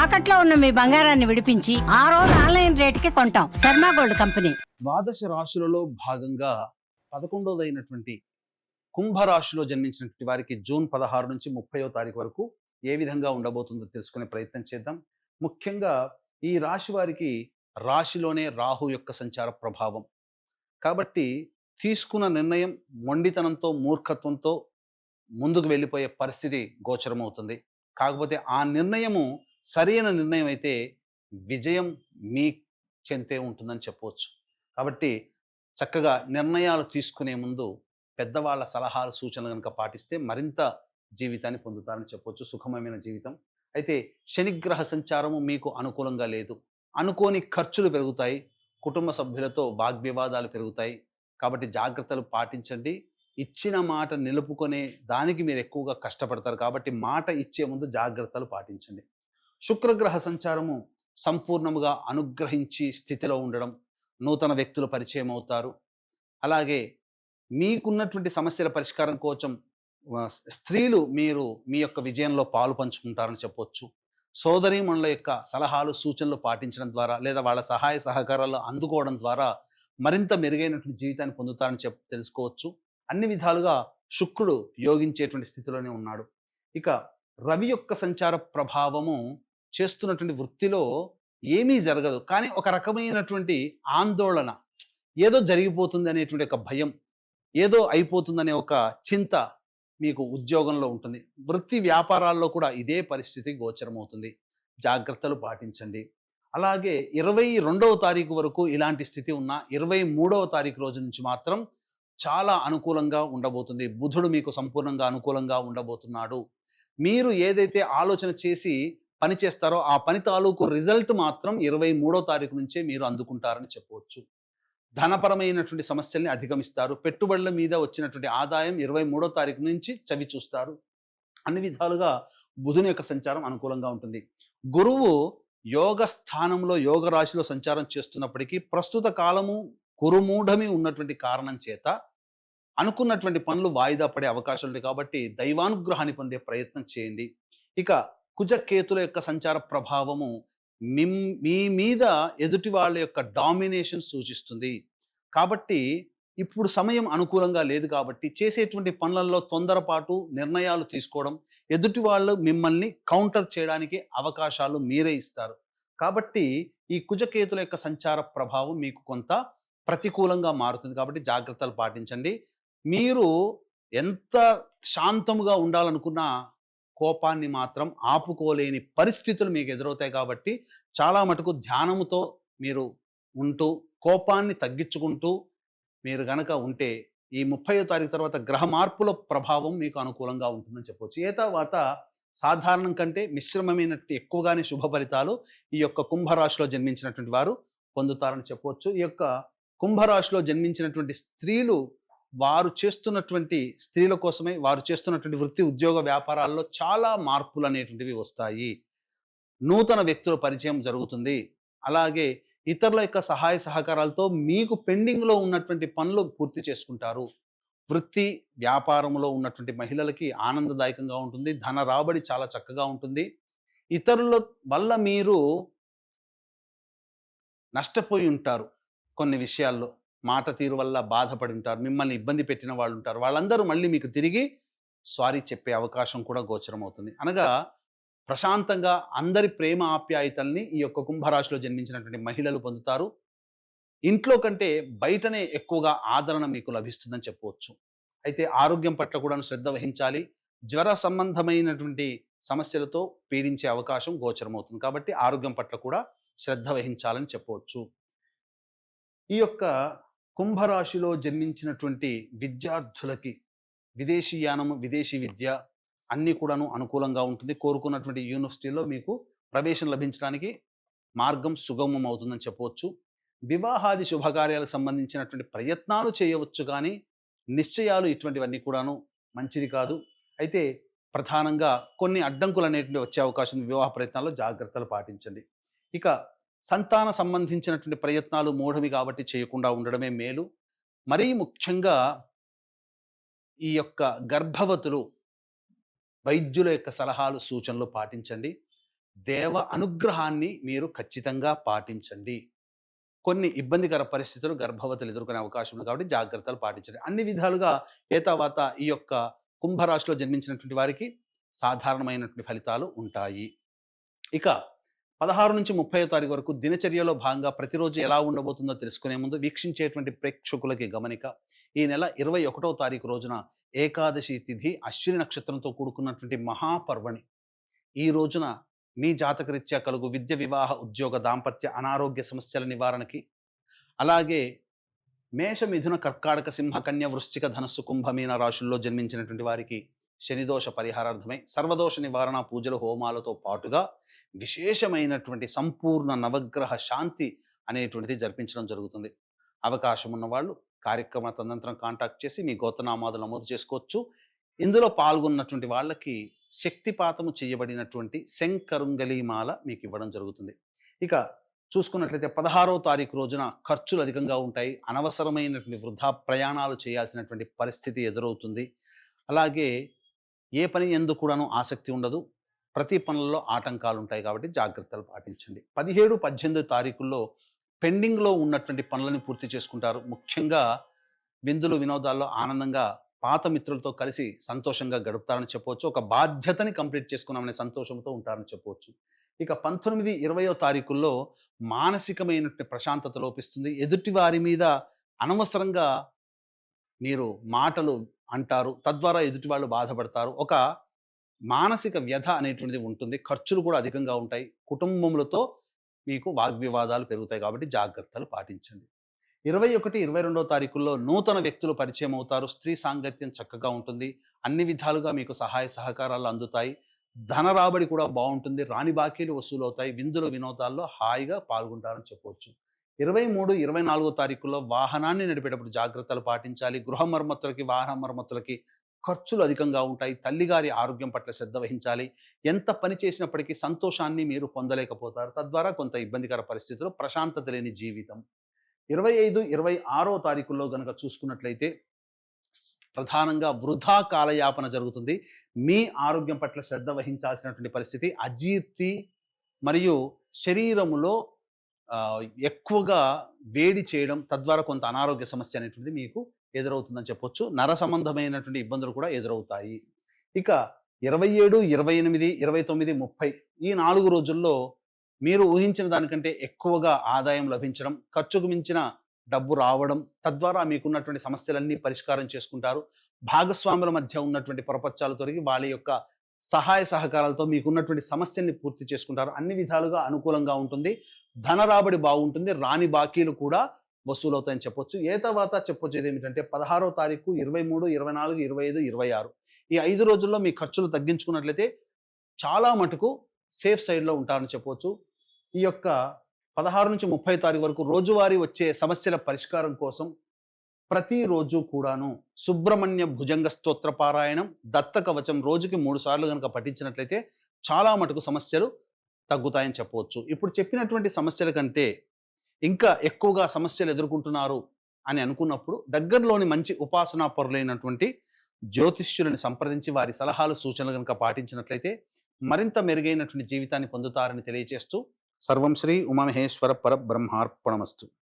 తాకట్లో ఉన్న మీ బంగారాన్ని విడిపించి ఆ రోజు ఆన్లైన్ రేటుకి కొంటాం. Sharma gold company. ద్వాదశ రాశులలో భాగంగా 11వదైనటువంటి కుంభరాశిలో జన్మించినటువంటి వారికి జూన్ 16 నుంచి 30వ తారీఖు వరకు ఏ విధంగా ఉండబోతుందో తెలుసుకునే ప్రయత్నం చేద్దాం. ముఖ్యంగా ఈ రాశి వారికి రాశిలోనే రాహు యొక్క సంచార ప్రభావం కాబట్టి తీసుకున్న నిర్ణయం మొండితనంతో మూర్ఖత్వంతో ముందుకు వెళ్ళిపోయే పరిస్థితి గోచరమవుతుంది. కాకపోతే ఆ నిర్ణయము సరైన నిర్ణయం అయితే విజయం మీ చెంతే ఉంటుందని చెప్పవచ్చు. కాబట్టి చక్కగా నిర్ణయాలు తీసుకునే ముందు పెద్దవాళ్ళ సలహాలు సూచనలు కనుక పాటిస్తే మరింత జీవితాన్ని పొందుతారని చెప్పవచ్చు, సుఖమమైన జీవితం. అయితే శనిగ్రహ సంచారము మీకు అనుకూలంగా లేదు. అనుకోని ఖర్చులు పెరుగుతాయి, కుటుంబ సభ్యులతో వాగ్వివాదాలు పెరుగుతాయి. కాబట్టి జాగ్రత్తలు పాటించండి. ఇచ్చిన మాట నిలుపుకునే దానికి మీరు ఎక్కువగా కష్టపడతారు కాబట్టి మాట ఇచ్చే ముందు జాగ్రత్తలు పాటించండి. శుక్రగ్రహ సంచారము సంపూర్ణముగా అనుగ్రహించి స్థితిలో ఉండడం, నూతన వ్యక్తులు పరిచయం అవుతారు. అలాగే మీకున్నటువంటి సమస్యల పరిష్కారం కోసం స్త్రీలు మీరు మీ యొక్క విజయంలో పాలు పంచుకుంటారని చెప్పొచ్చు. సోదరీమణుల యొక్క సలహాలు సూచనలు పాటించడం ద్వారా లేదా వాళ్ళ సహాయ సహకారాలు అందుకోవడం ద్వారా మరింత మెరుగైనటువంటి జీవితాన్ని పొందుతారని తెలుసుకోవచ్చు. అన్ని విధాలుగా శుక్రుడు యోగించేటువంటి స్థితిలోనే ఉన్నాడు. ఇక రవి యొక్క సంచార ప్రభావము చేస్తున్నటువంటి వృత్తిలో ఏమీ జరగదు, కానీ ఒక రకమైనటువంటి ఆందోళన, ఏదో జరిగిపోతుంది అనేటువంటి ఒక భయం, ఏదో అయిపోతుందనే ఒక చింత మీకు ఉద్యోగంలో ఉంటుంది. వృత్తి వ్యాపారాల్లో కూడా ఇదే పరిస్థితి గోచరమవుతుంది. జాగ్రత్తలు పాటించండి. అలాగే 22వ తారీఖు వరకు ఇలాంటి స్థితి ఉన్న 23వ తారీఖు రోజు నుంచి మాత్రం చాలా అనుకూలంగా ఉండబోతుంది. బుధుడు మీకు సంపూర్ణంగా అనుకూలంగా ఉండబోతున్నాడు. మీరు ఏదైతే ఆలోచన చేసి పని చేస్తారో ఆ పని తాలూకు రిజల్ట్ మాత్రం 23వ తారీఖు నుంచే మీరు అందుకుంటారని చెప్పవచ్చు. ధనపరమైనటువంటి సమస్యల్ని అధిగమిస్తారు. పెట్టుబడుల మీద వచ్చినటువంటి ఆదాయం 23వ తారీఖు నుంచి చవి చూస్తారు. అన్ని విధాలుగా బుధుని యొక్క సంచారం అనుకూలంగా ఉంటుంది. గురువు యోగ స్థానంలో యోగ రాశిలో సంచారం చేస్తున్నప్పటికీ ప్రస్తుత కాలము కురుమూఢమి ఉన్నటువంటి కారణం చేత అనుకున్నటువంటి పనులు వాయిదా పడే అవకాశాలు ఉంటాయి. కాబట్టి దైవానుగ్రహాన్ని పొందే ప్రయత్నం చేయండి. ఇక కుజకేతుల యొక్క సంచార ప్రభావము మీ మీద ఎదుటి వాళ్ళ యొక్క డామినేషన్ సూచిస్తుంది. కాబట్టి ఇప్పుడు సమయం అనుకూలంగా లేదు కాబట్టి చేసేటువంటి పనులలో తొందరపాటు నిర్ణయాలు తీసుకోవడం, ఎదుటి వాళ్ళు మిమ్మల్ని కౌంటర్ చేయడానికి అవకాశాలు మీరే ఇస్తారు. కాబట్టి ఈ కుజకేతుల యొక్క సంచార ప్రభావం మీకు కొంత ప్రతికూలంగా మారుతుంది. కాబట్టి జాగ్రత్తలు పాటించండి. మీరు ఎంత శాంతముగా ఉండాలనుకున్నా కోపాన్ని మాత్రం ఆపుకోలేని పరిస్థితులు మీకు ఎదురవుతాయి. కాబట్టి చాలా మటుకు ధ్యానముతో మీరు ఉంటూ కోపాన్ని తగ్గించుకుంటూ మీరు గనక ఉంటే ఈ 30వ తారీఖు తర్వాత గ్రహ మార్పుల ప్రభావం మీకు అనుకూలంగా ఉంటుందని చెప్పవచ్చు. ఏ తర్వాత సాధారణం కంటే మిశ్రమమైనట్టు ఎక్కువగానే శుభ ఫలితాలు ఈ యొక్క కుంభరాశిలో జన్మించినటువంటి వారు పొందుతారని చెప్పవచ్చు. ఈ యొక్క కుంభరాశిలో జన్మించినటువంటి స్త్రీలు స్త్రీల కోసమే వారు చేస్తున్నటువంటి వృత్తి ఉద్యోగ వ్యాపారాల్లో చాలా మార్పులు అనేటువంటివి వస్తాయి. నూతన వ్యక్తుల పరిచయం జరుగుతుంది. అలాగే ఇతరుల యొక్క సహాయ సహకారాలతో మీకు పెండింగ్లో ఉన్నటువంటి పనులు పూర్తి చేసుకుంటారు. వృత్తి వ్యాపారంలో ఉన్నటువంటి మహిళలకి ఆనందదాయకంగా ఉంటుంది. ధన రాబడి చాలా చక్కగా ఉంటుంది. ఇతరుల వల్ల మీరు నష్టపోయి ఉంటారు. కొన్ని విషయాల్లో మాట తీరు వల్ల బాధపడి ఉంటారు. మిమ్మల్ని ఇబ్బంది పెట్టిన వాళ్ళు ఉంటారు. వాళ్ళందరూ మళ్ళీ మీకు తిరిగి సారీ చెప్పే అవకాశం కూడా గోచరం అవుతుంది. అనగా ప్రశాంతంగా అందరి ప్రేమ ఆప్యాయతల్ని ఈ యొక్క కుంభరాశిలో జన్మించినటువంటి మహిళలు పొందుతారు. ఇంట్లో కంటే బయటనే ఎక్కువగా ఆదరణ మీకు లభిస్తుందని చెప్పవచ్చు. అయితే ఆరోగ్యం పట్ల కూడా శ్రద్ధ వహించాలి. జ్వర సంబంధమైనటువంటి సమస్యలతో పీడించే అవకాశం గోచరం అవుతుంది. కాబట్టి ఆరోగ్యం పట్ల కూడా శ్రద్ధ వహించాలని చెప్పవచ్చు. ఈ యొక్క కుంభరాశిలో జన్మించినటువంటి విద్యార్థులకి విదేశీయానము, విదేశీ విద్య అన్నీ కూడాను అనుకూలంగా ఉంటుంది. కోరుకున్నటువంటి యూనివర్సిటీలో మీకు ప్రవేశం లభించడానికి మార్గం సుగమం అవుతుందని చెప్పవచ్చు. వివాహాది శుభకార్యాలకు సంబంధించినటువంటి ప్రయత్నాలు చేయవచ్చు, కానీ నిశ్చయాలు ఇటువంటివన్నీ కూడాను మంచిది కాదు. అయితే ప్రధానంగా కొన్ని అడ్డంకులు అనేటువంటి వచ్చే అవకాశం వివాహ ప్రయత్నాల్లో జాగ్రత్తలు పాటించండి. ఇక సంతాన సంబంధించినటువంటి ప్రయత్నాలు మూఢమి కాబట్టి చేయకుండా ఉండడమే మేలు. మరీ ముఖ్యంగా ఈ యొక్క గర్భవతులు వైద్యుల యొక్క సలహాలు సూచనలు పాటించండి. దేవ అనుగ్రహాన్ని మీరు ఖచ్చితంగా పాటించండి. కొన్ని ఇబ్బందికర పరిస్థితులు గర్భవతులు ఎదుర్కొనే అవకాశం ఉంది కాబట్టి జాగ్రత్తలు పాటించండి. అన్ని విధాలుగా ఏతావాత ఈ యొక్క కుంభరాశిలో జన్మించినటువంటి వారికి సాధారణమైనటువంటి ఫలితాలు ఉంటాయి. ఇక 16 నుంచి 30వ తారీఖు వరకు దినచర్యలో భాగంగా ప్రతిరోజు ఎలా ఉండబోతుందో తెలుసుకునే ముందు వీక్షించేటువంటి ప్రేక్షకులకి గమనిక. ఈ నెల 21వ తారీఖు రోజున ఏకాదశి తిథి అశ్విని నక్షత్రంతో కూడుకున్నటువంటి మహాపర్వణి. ఈ రోజున మీ జాతకరీత్యా కలుగు విద్య, వివాహ, ఉద్యోగ, దాంపత్య, అనారోగ్య సమస్యల నివారణకి, అలాగే మేష, మిథున, కర్కాటక, సింహ, కన్య, వృశ్చిక, ధనస్సు, కుంభ, మీన రాశుల్లో జన్మించినటువంటి వారికి శనిదోష పరిహారార్థమై సర్వదోష నివారణ పూజలు, హోమాలతో పాటుగా విశేషమైనటువంటి సంపూర్ణ నవగ్రహ శాంతి అనేటువంటిది జరిపించడం జరుగుతుంది. అవకాశం ఉన్న వాళ్ళు కార్యక్రమ తదనంతరం కాంటాక్ట్ చేసి మీ గోత్రనామాలు నమోదు చేసుకోవచ్చు. ఇందులో పాల్గొన్నటువంటి వాళ్ళకి శక్తిపాతము చేయబడినటువంటి శంకరుంగలి మాల మీకు ఇవ్వడం జరుగుతుంది. ఇక చూసుకున్నట్లయితే 16వ తారీఖు రోజున ఖర్చులు అధికంగా ఉంటాయి. అనవసరమైనటువంటి వృధా ప్రయాణాలు చేయాల్సినటువంటి పరిస్థితి ఎదురవుతుంది. అలాగే ఏ పని ఎందు కూడాను ఆసక్తి ఉండదు. ప్రతి పనుల్లో ఆటంకాలు ఉంటాయి కాబట్టి జాగ్రత్తలు పాటించండి. 17, 18 తారీఖుల్లో పెండింగ్లో ఉన్నటువంటి పనులను పూర్తి చేసుకుంటారు. ముఖ్యంగా విందులు, వినోదాల్లో ఆనందంగా పాత మిత్రులతో కలిసి సంతోషంగా గడుపుతారని చెప్పవచ్చు. ఒక బాధ్యతని కంప్లీట్ చేసుకున్నామనే సంతోషంతో ఉంటారని చెప్పవచ్చు. ఇక 19, 20వ తారీఖుల్లో మానసికమైనటువంటి ప్రశాంతత లోపిస్తుంది. ఎదుటి వారి మీద అనవసరంగా మీరు మాటలు అంటారు, తద్వారా ఎదుటి వాళ్ళు బాధపడతారు. ఒక మానసిక వ్యధ అనేటువంటిది ఉంటుంది. ఖర్చులు కూడా అధికంగా ఉంటాయి. కుటుంబములతో మీకు వాగ్వివాదాలు పెరుగుతాయి కాబట్టి జాగ్రత్తలు పాటించండి. 21, 22వ తారీఖుల్లో నూతన వ్యక్తులు పరిచయం అవుతారు. స్త్రీ సాంగత్యం చక్కగా ఉంటుంది. అన్ని విధాలుగా మీకు సహాయ సహకారాలు అందుతాయి. ధన రాబడి కూడా బాగుంటుంది. రాని బాకీలు వసూలవుతాయి. విందులు, వినోదాల్లో హాయిగా పాల్గొంటారని చెప్పవచ్చు. 23, 24వ తారీఖుల్లో వాహనాన్ని నడిపేటప్పుడు జాగ్రత్తలు పాటించాలి. గృహ మరమ్మతులకి, వాహన మరమ్మతులకి ఖర్చులు అధికంగా ఉంటాయి. తల్లిగారి ఆరోగ్యం పట్ల శ్రద్ధ వహించాలి. ఎంత పని చేసినప్పటికీ సంతోషాన్ని మీరు పొందలేకపోతారు. తద్వారా కొంత ఇబ్బందికర పరిస్థితులు, ప్రశాంతత లేని జీవితం. 25, 26వ తారీఖుల్లో గనక చూసుకున్నట్లయితే ప్రధానంగా వృధా కాలయాపన జరుగుతుంది. మీ ఆరోగ్యం పట్ల శ్రద్ధ వహించాల్సినటువంటి పరిస్థితి. అజీర్తి మరియు శరీరములో ఎక్కువగా వేడి చేయడం, తద్వారా కొంత అనారోగ్య సమస్య అనేటువంటిది మీకు ఎదురవుతుందని చెప్పొచ్చు. నర సంబంధమైనటువంటి ఇబ్బందులు కూడా ఎదురవుతాయి. ఇక 27, 28, 29, 30 ఈ 4 రోజుల్లో మీరు ఊహించిన దానికంటే ఎక్కువగా ఆదాయం లభించడం, ఖర్చుకు మించిన డబ్బు రావడం, తద్వారా మీకున్నటువంటి సమస్యలన్నీ పరిష్కారం చేసుకుంటారు. భాగస్వాముల మధ్య ఉన్నటువంటి పొరపచ్చాలు తొలగి వాళ్ళ యొక్క సహాయ సహకారాలతో మీకున్నటువంటి సమస్యల్ని పూర్తి చేసుకుంటారు. అన్ని విధాలుగా అనుకూలంగా ఉంటుంది. ధన రాబడి బాగుంటుంది. రాని బాకీలు కూడా వసూలవుతాయని చెప్పొచ్చు. తర్వాత చెప్పొచ్చేది ఏమిటంటే 16వ తారీఖు, 23, 24, 25, 26 ఈ 5 రోజుల్లో మీ ఖర్చులు తగ్గించుకున్నట్లయితే చాలా మటుకు సేఫ్ సైడ్లో ఉంటారని చెప్పవచ్చు. ఈ యొక్క 16 నుంచి 30 తారీఖు వరకు రోజువారీ వచ్చే సమస్యల పరిష్కారం కోసం ప్రతిరోజు కూడాను సుబ్రహ్మణ్య భుజంగ స్తోత్ర పారాయణం, దత్త కవచం రోజుకి 3 సార్లు కనుక పఠించినట్లయితే చాలా మటుకు సమస్యలు తగ్గుతాయని చెప్పవచ్చు. ఇప్పుడు చెప్పినటువంటి సమస్యల కంటే ఇంకా ఎక్కువగా సమస్యలు ఎదుర్కొంటున్నారు అని అనుకున్నప్పుడు దగ్గరలోని మంచి ఉపాసనా పరులైనటువంటి జ్యోతిష్యులను సంప్రదించి వారి సలహాలు, సూచనలు కనుక పాటించినట్లయితే మరింత మెరుగైనటువంటి జీవితాన్ని పొందుతారని తెలియజేస్తూ సర్వం శ్రీ ఉమామహేశ్వర పరబ్రహ్మార్పణమస్తు.